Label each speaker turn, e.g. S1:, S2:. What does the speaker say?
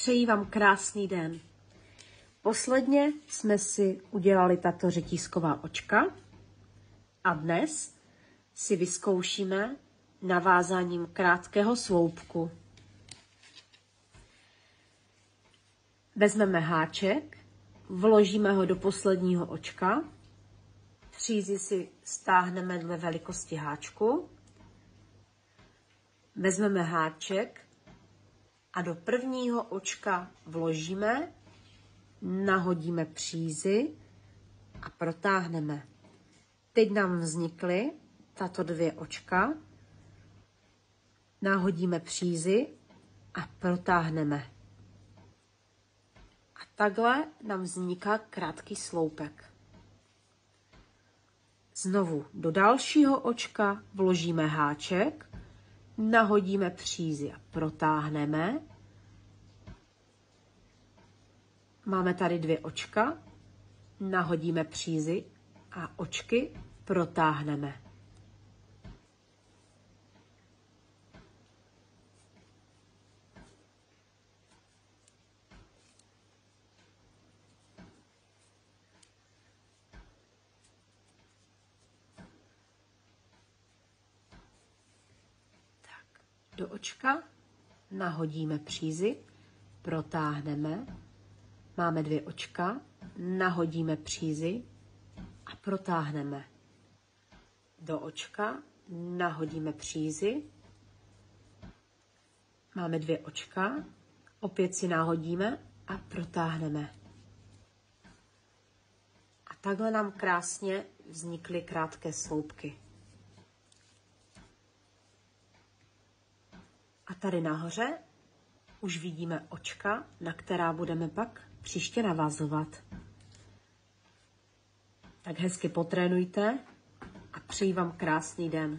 S1: přeji vám krásný den. Posledně jsme si udělali tato řetízková očka a dnes si vyzkoušíme navázáním krátkého sloupku. Vezmeme háček, vložíme ho do posledního očka, přízy si stáhneme dle velikosti háčku, vezmeme háček a do prvního očka vložíme, nahodíme přízy a protáhneme. Teď nám vznikly tato dvě očka, nahodíme přízy a protáhneme. A takhle nám vzniká krátký sloupek. Znovu do dalšího očka vložíme háček, nahodíme přízy a protáhneme. Máme tady dvě očka, nahodíme přízy a očky protáhneme. Do očka nahodíme přízy, protáhneme. Máme dvě očka, nahodíme přízy a protáhneme. Do očka nahodíme přízy. Máme dvě očka, opět si nahodíme a protáhneme. A takhle nám krásně vznikly krátké sloupky. A tady nahoře už vidíme očka, na která budeme pak příště navazovat. Tak hezky potrénujte a přeji vám krásný den.